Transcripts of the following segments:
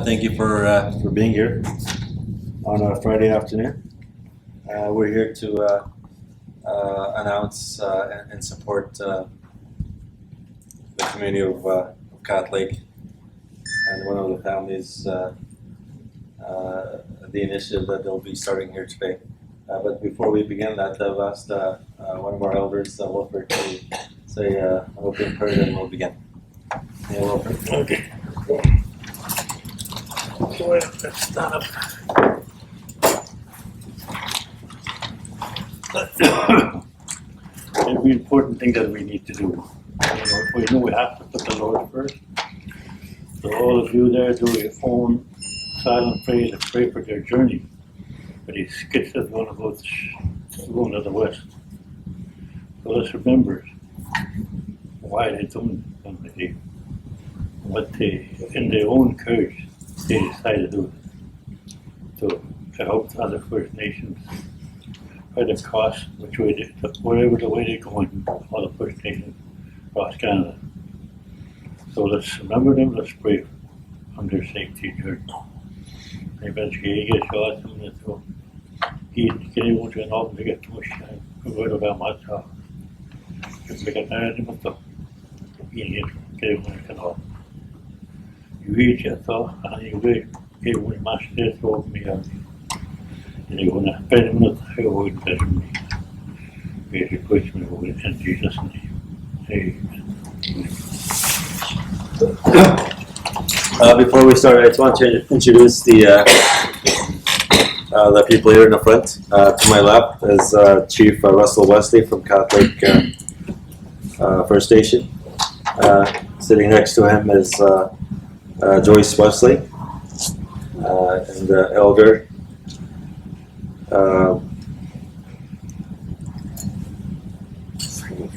Thank you for being here on a Friday afternoon. We're here to announce and support the community of Cat Lake and one of the families, the initiative that they'll be starting here today. But before we begin that, I've asked one of our elders, Wilfred, to say an opening prayer and we'll begin. Yeah, Wilfred. Okay. Well, let's stand up. Every important thing that we need to do. We know we have to put the Lord first. So all of you there do your own silent prayer and pray for their journey. But these kids that want to go to the west. So let's remember why they're doing what they, in their own courage, they decided to do to help other First Nations at a cost, whatever the way they're going, all the First Nations across Canada. So let's remember them, let's pray on their safety journey. Eventually, get shot, and so he can go to an open to get too much good about my job. If we get married, but the he get one can all. You read your thought, and you wait, get one master over me, and you're going to spend a minute, I would better me. May you push me over in Jesus' name. Amen. Before we start, I just want to introduce the people here in the front. To my left is Chief Russell Wesley from Cat Lake First Station. Sitting next to him is Joyce Wesley and the elder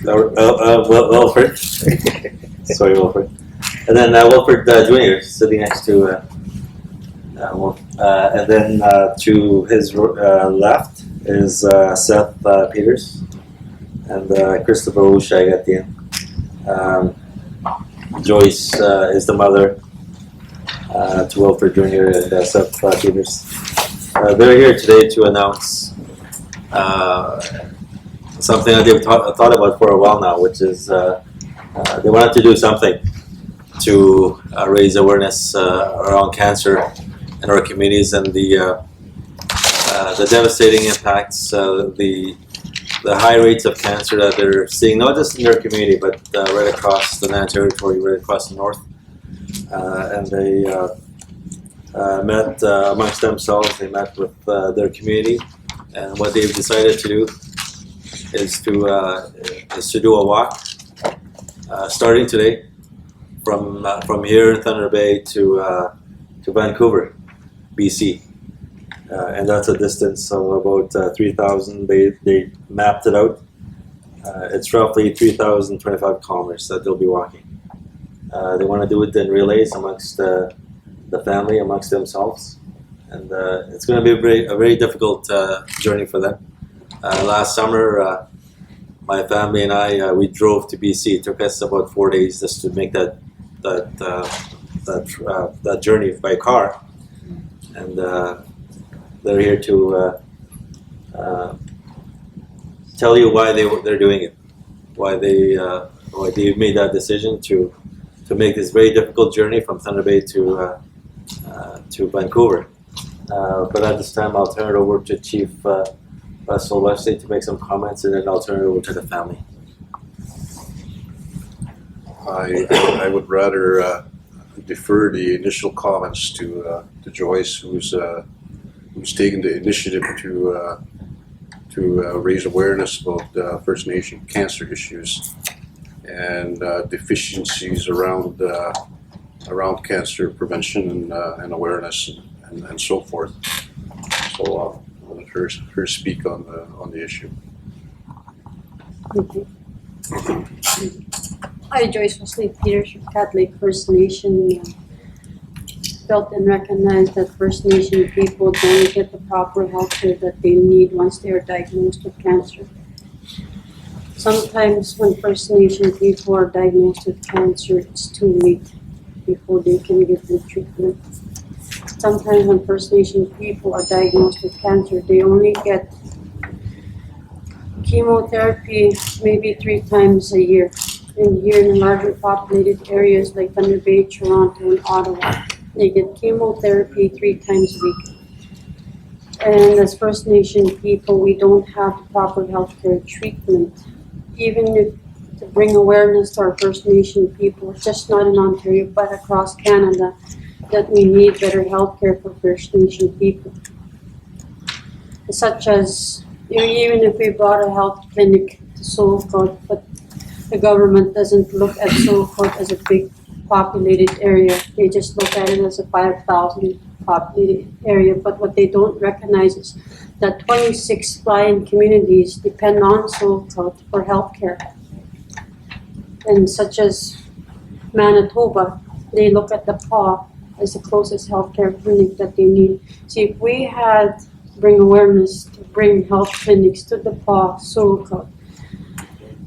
Wilfred. Sorry, Wilfred. And then Wilfred Jr. sitting next to and then to his left is Seth Peters and Christopher Oshag at the end. Joyce is the mother to Wilfred Jr. and Seth Peters. They're here today to announce something that they've thought about for a while now, which is they wanted to do something to raise awareness around cancer in our communities and the devastating impacts, the high rates of cancer that they're seeing, not just in their community, but right across the Nan Territory, right across the north. And they met amongst themselves, they met with their community, and what they've decided to do is to do a walk starting today from here in Thunder Bay to Vancouver, BC, and that's a distance of about 3,000. They mapped it out. It's roughly 3,025 kilometers that they'll be walking. They want to do it in relays amongst the family, amongst themselves, and it's going to be a very difficult journey for them. Last summer, my family and I we drove to BC. It took us about 4 days just to make that journey by car, and they're here to tell you why they're doing it, why they made that decision to make this very difficult journey from Thunder Bay to Vancouver. But at this time, I'll turn it over to Chief Russell Wesley to make some comments, and then I'll turn it over to the family. I would rather defer the initial comments to Joyce, who's taken the initiative to raise awareness about First Nation cancer issues and deficiencies around cancer prevention and awareness and so forth. So I'll let her speak on the issue. Thank you. I, Joyce Wesley Peters from Cat Lake First Nation, felt and recognized that First Nation people don't get the proper health care that they need once they are diagnosed with cancer. Sometimes when First Nation people are diagnosed with cancer, it's too late before they can get the treatment. sometimes when First Nation people are diagnosed with cancer, they only get chemotherapy maybe 3 times a year. And here in the larger populated areas like Thunder Bay, Toronto, and Ottawa, they get chemotherapy 3 times a week. And as First Nation people, we don't have the proper healthcare treatment. Even if to bring awareness to our First Nation people, just not in Ontario, but across Canada, that we need better healthcare for First Nation people. Such as, even if we brought a health clinic to Solcott, but the government doesn't look at Solcott as a big populated area. They just look at it as a 5,000 populated area. But what they don't recognize is that 26 fly-in communities depend on Solcott for healthcare. And such as Manitoba, they look at the PAW as the closest healthcare clinic that they need. See, if we had bring awareness to bring health clinics to the PAW, Solcott,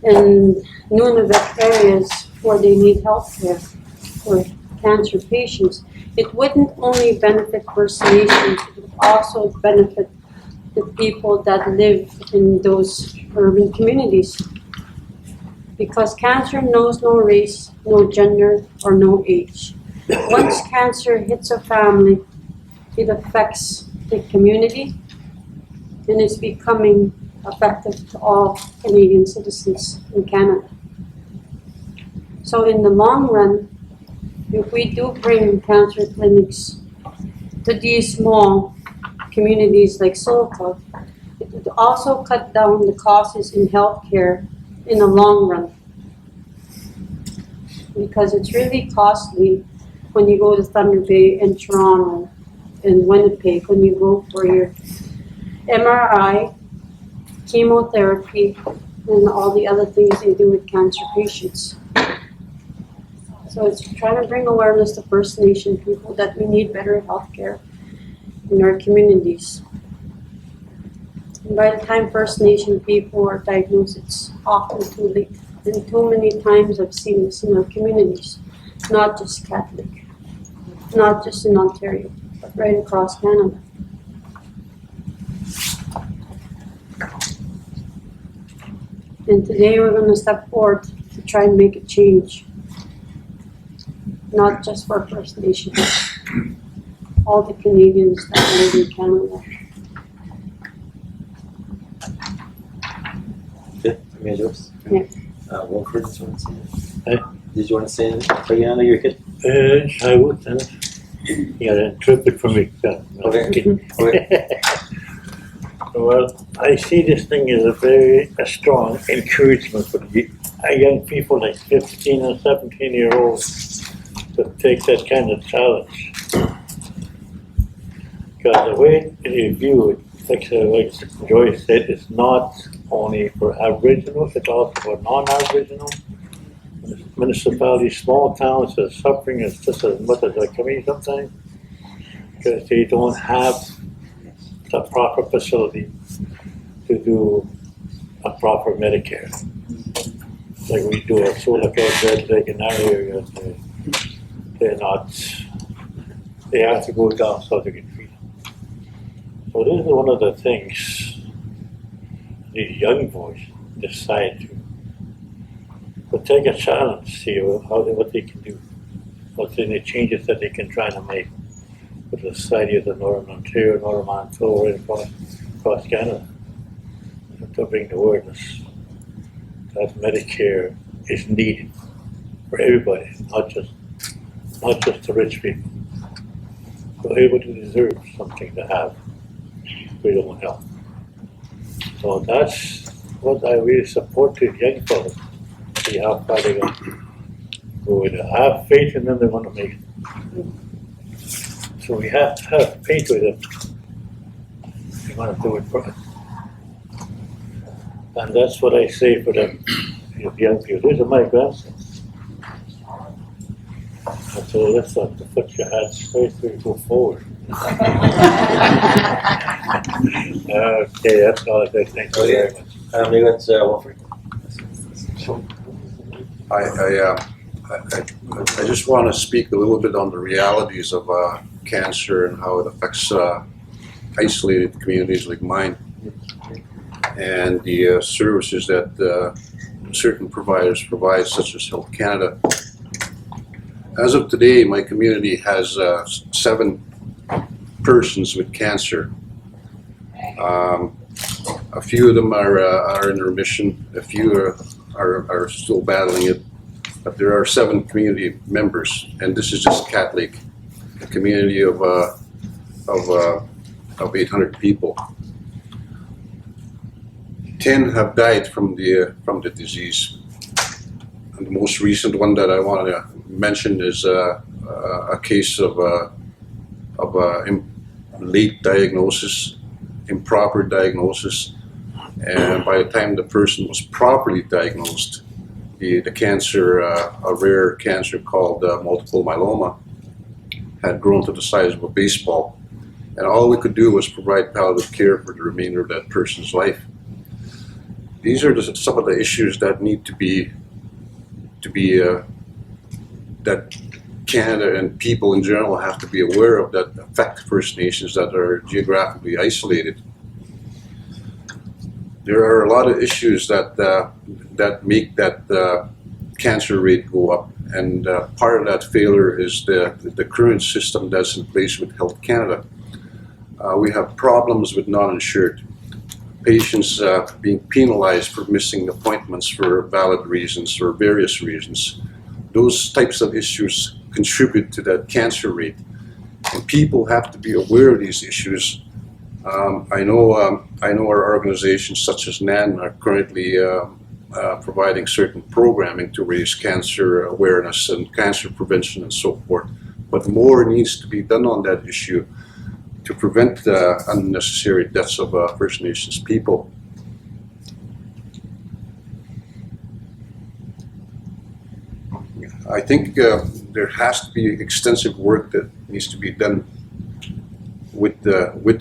and Nunavut areas where they need health care for cancer patients, it wouldn't only benefit First Nations, it would also benefit the people that live in those urban communities. Because cancer knows no race, no gender, or no age. Once cancer hits a family, it affects the community, and it's becoming effective to all Canadian citizens in Canada. So in the long run, if we do bring cancer clinics to these small communities like Solcott, it would also cut down the costs in healthcare in the long run. Because it's really costly when you go to Thunder Bay and Toronto and Winnipeg, when you go for your MRI, chemotherapy, and all the other things they do with cancer patients. So it's trying to bring awareness to First Nation people that we need better health care in our communities. And by the time First Nation people are diagnosed, it's often too late. And too many times I've seen this in our communities, not just Catholic, not just in Ontario, but right across Canada. And today we're going to step forward to try and make a change. Not just for First Nations, all the Canadians that live in Canada. Good. Okay, Joyce? Yeah. Wilfred, did you want to say anything? Hey? Did you want to say anything? Again, you're good? I would, you gotta interpret for me. Okay. Okay. Well, I see this thing as a strong encouragement for the young people like 15 and 17-year-olds to take that kind of challenge. Because the way they view it, like Joyce said, it's not only for Aboriginal, it's also for non-Aboriginal. Municipalities, small towns are suffering as just as much as our community sometimes because they don't have the proper facility to do a proper Medicare. Like we do at Solacau, Red Lake, in our area, they're not, they have to go down south to get treated. So this is one of the things the young boys decide to. But take a challenge, see what they can do, what's any changes that they can try to make with the society of the Northern Ontario, Northern Manitoba, right across Canada, to bring the awareness that Medicare is needed for everybody, not just the rich people. So everybody deserves something to have freedom of health. So that's what I really support to young folks. See how far they're going to go with it. I have faith in them, they're going to make it. So we have to have faith with them. They want to do it for us. And that's what I say for them, young people. These are my grandsons. And so let's not put your hands straight through and go forward. Okay, that's all I say. Thank you very much. We got Wilfred. I just want to speak a little bit on the realities of cancer and how it affects isolated communities like mine, and the services that certain providers provide, such as Health Canada. As of today, my community has 7 persons with cancer. A few of them are in remission, a few are still battling it, but there are 7 community members, and this is just Cat Lake, a community of 800 people. 10 have died from the disease, and the most recent one that I want to mention is a case of late diagnosis, improper diagnosis, and by the time the person was properly diagnosed, the cancer, a rare cancer called multiple myeloma, had grown to the size of a baseball, and all we could do was provide palliative care for the remainder of that person's life. These are some of the issues that need to be that Canada and people in general have to be aware of, that affect First Nations that are geographically isolated. There are a lot of issues that make that cancer rate go up, and part of that failure is the current system that's in place with Health Canada. We have problems with non-insured patients being penalized for missing appointments for valid reasons or various reasons. Those types of issues contribute to that cancer rate, and people have to be aware of these issues. I know our organizations such as NAN are currently providing certain programming to raise cancer awareness and cancer prevention and so forth, but more needs to be done on that issue to prevent unnecessary deaths of First Nations people. I think there has to be extensive work that needs to be done with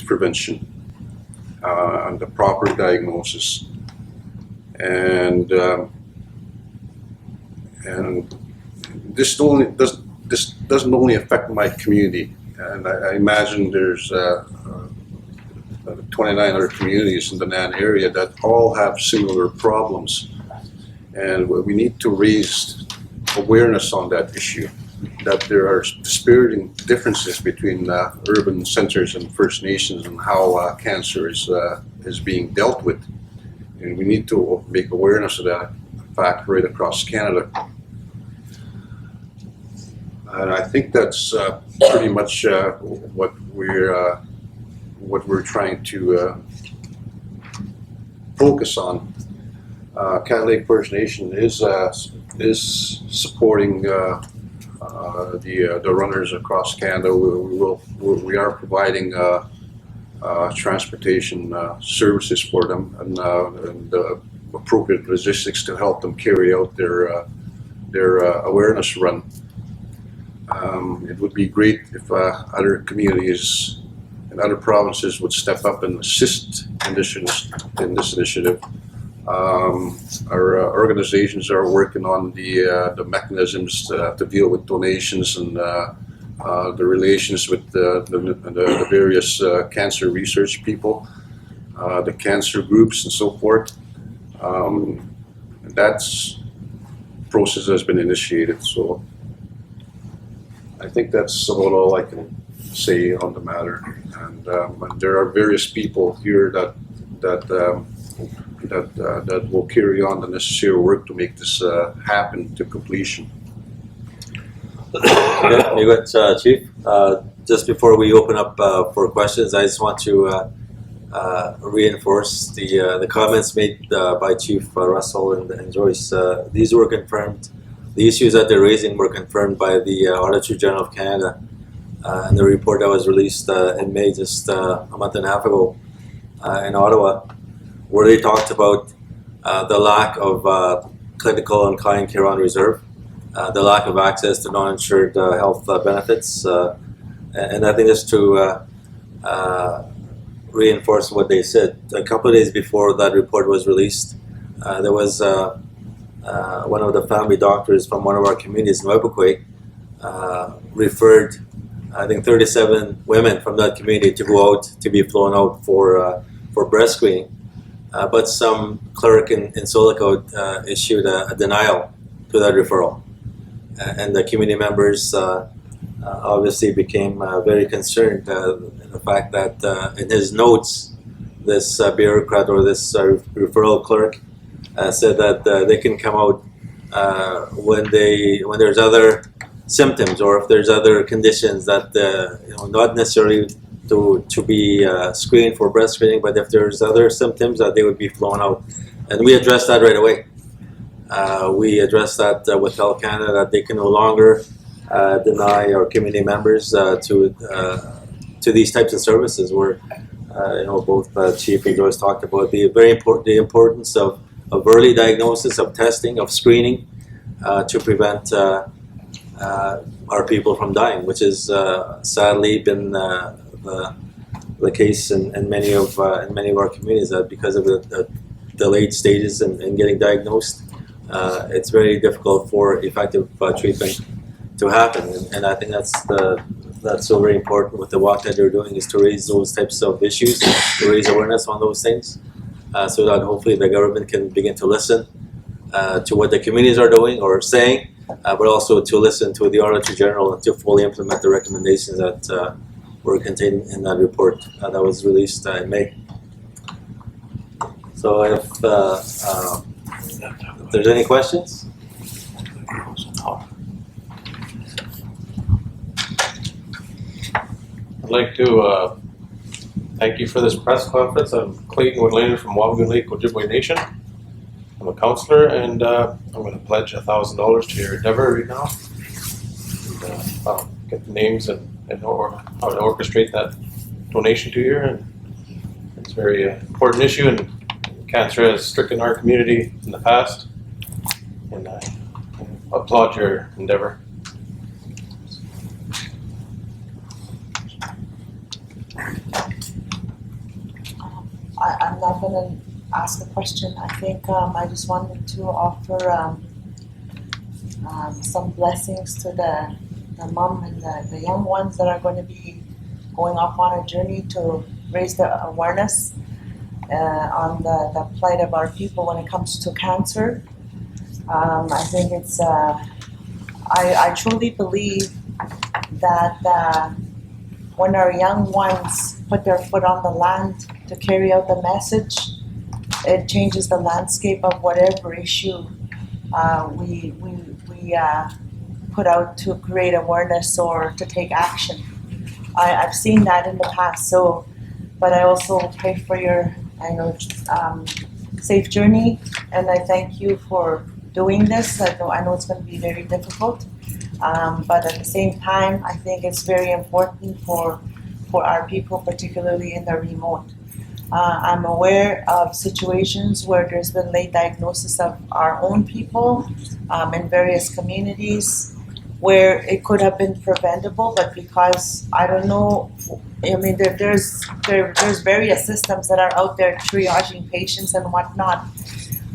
prevention and the proper diagnosis, and this doesn't only affect my community, and I imagine there's 29 other communities in the NAN area that all have similar problems, and we need to raise awareness on that issue, that there are dispiriting differences between urban centers and First Nations and how cancer is being dealt with, and we need to make awareness of that fact right across Canada. And I think that's pretty much what we're trying to focus on. Cat Lake First Nation is supporting the runners across Canada. We are providing transportation services for them and appropriate logistics to help them carry out their awareness run. It would be great if other communities and other provinces would step up and assist in this initiative. Our organizations are working on the mechanisms to deal with donations and the relations with the various cancer research people, the cancer groups and so forth. That process has been initiated, so I think that's about all I can say on the matter. And there are various people here that will carry on the necessary work to make this happen to completion. Okay, you got Chief. Just before we open up for questions, I just want to reinforce the comments made by Chief Russell and Joyce. These were confirmed. The issues that they're raising were confirmed by the Auditor General of Canada in the report that was released in May, just a month and a half ago, in Ottawa, where they talked about the lack of clinical and client care on reserve, the lack of access to non-insured health benefits, and I think just to reinforce what they said, a couple of days before that report was released, there was one of the family doctors from one of our communities in Webquay referred, I think, 37 women from that community to go out to be flown out for breast screening. But some cleric in Solicote issued a denial to that referral. And the community members obviously became very concerned in the fact that in his notes, this bureaucrat or this referral clerk said that they can come out when there's other symptoms or if there's other conditions that not necessarily to be screened for breast screening, but if there's other symptoms that they would be flown out. And we addressed that right away. We addressed that with Health Canada, that they can no longer deny our community members to these types of services where both Chief and Joyce talked about the importance of early diagnosis, of testing, of screening to prevent our people from dying, which is sadly been the case in many of our communities, that because of the late stages in getting diagnosed, it's very difficult for effective treatment to happen. And I think that's so very important with the work that they're doing, is to raise those types of issues, to raise awareness on those things, so that hopefully the government can begin to listen to what the communities are doing or saying, but also to listen to the Auditor General and to fully implement the recommendations that were contained in that report that was released in May. So if there's any questions? I'd like to thank you for this press conference. I'm Clayton Woodlander from Wabigoon Lake, Ojibwe Nation. I'm a counselor, and I'm going to pledge $1,000 to your endeavor right now. And, I'll get the names and how to orchestrate that donation to you. And it's a very important issue, and cancer has stricken our community in the past. And I applaud your endeavor. I'm not going to ask a question. I think I just wanted to offer some blessings to the mom and the young ones that are going to be going off on a journey to raise the awareness on the plight of our people when it comes to cancer. I think it's, I truly believe that when our young ones put their foot on the land to carry out the message, it changes the landscape of whatever issue we put out to create awareness or to take action. I've seen that in the past. So, but I also pray for your, safe journey, and I thank you for doing this. I know it's going to be very difficult, but at the same time, I think it's very important for our people, particularly in the remote. I'm aware of situations where there's been late diagnosis of our own people in various communities where it could have been preventable, but because I don't know, there's various systems that are out there triaging patients and whatnot,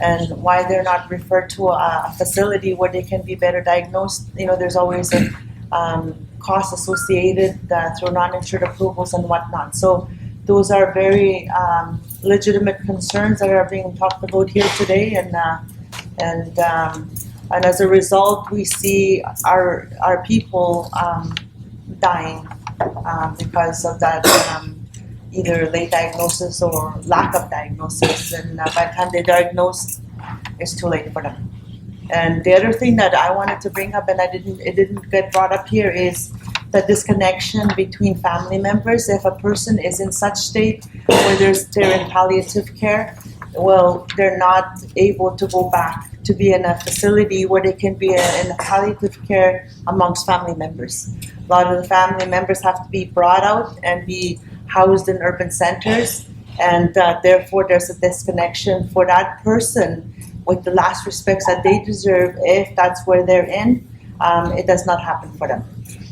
and why they're not referred to a facility where they can be better diagnosed. There's always a cost associated through non-insured approvals and whatnot. So those are very legitimate concerns that are being talked about here today, and as a result, we see our people dying because of that either late diagnosis or lack of diagnosis, and by the time they diagnose, it's too late for them. And the other thing that I wanted to bring up, and it didn't get brought up here, is the disconnection between family members. If a person is in such state where they're in palliative care, well, they're not able to go back to be in a facility where they can be in a palliative care amongst family members. A lot of the family members have to be brought out and be housed in urban centers, and therefore there's a disconnection for that person with the last respects that they deserve. If that's where they're in, it does not happen for them.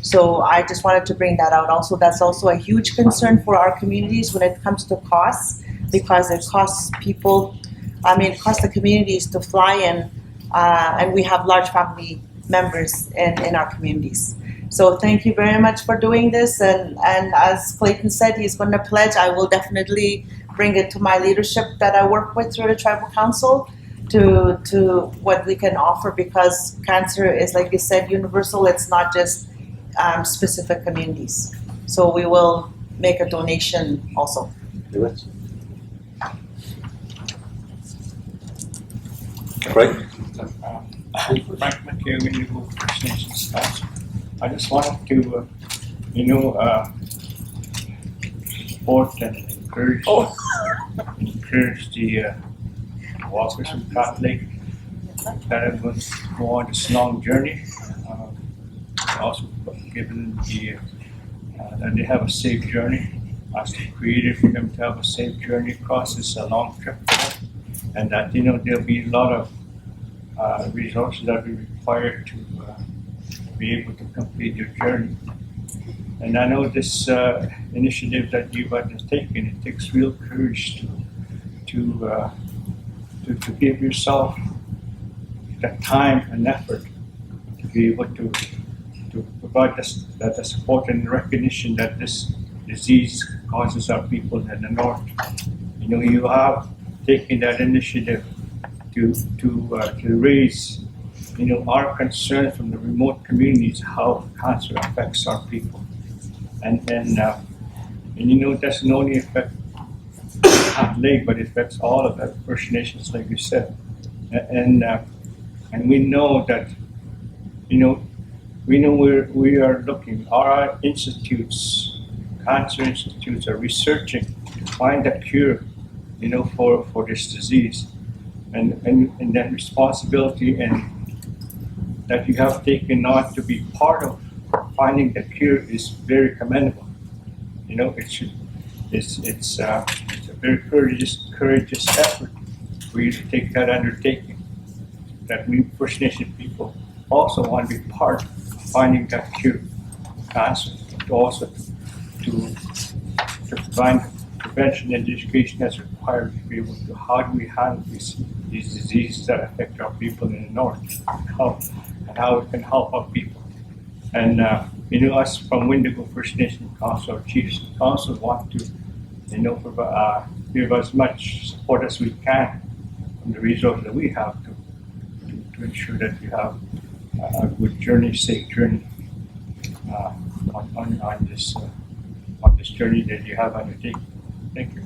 So I just wanted to bring that out. Also, that's also a huge concern for our communities when it comes to costs, because it costs people, it costs the communities to fly in and we have large family members in our communities. So thank you very much for doing this, and as Clayton said, he's going to pledge. I will definitely bring it to my leadership that I work with through the Tribal Council to what we can offer, because cancer is, like you said, universal. It's not just specific communities. So we will make a donation also. Right? Frank McKay, Windigo First Nations Council. I just wanted to, support and encourage the walkers from Cat Lake that are going to go on this long journey. Also, given that they have a safe journey, as the Creator for them to have a safe journey across this long trip for them, and that there'll be a lot of resources that will be required to be able to complete your journey. And I know this initiative that you guys have taken, it takes real courage to give yourself the time and effort to be able to provide the support and recognition that this disease causes our people in the north. You have taken that initiative to raise our concern from the remote communities, how cancer affects our people, and it doesn't only affect Cat Lake, but it affects all of the First Nations, like you said, and we know that where we are looking. Our institutes, cancer institutes, are researching to find a cure, for this disease, and that responsibility and that you have taken on to be part of finding the cure is very commendable. It's a very courageous effort for you to take that undertaking. That we First Nation people also want to be part of finding that cure for cancer, to also to provide prevention and education that's required to be able to how do we handle these diseases that affect our people in the north, and how it can help our people. And us from Windigo First Nation Council, our Chiefs Council, want to give as much support as we can from the resources that we have to ensure that we have a good journey, safe journey on this journey that you have undertaken. Thank you.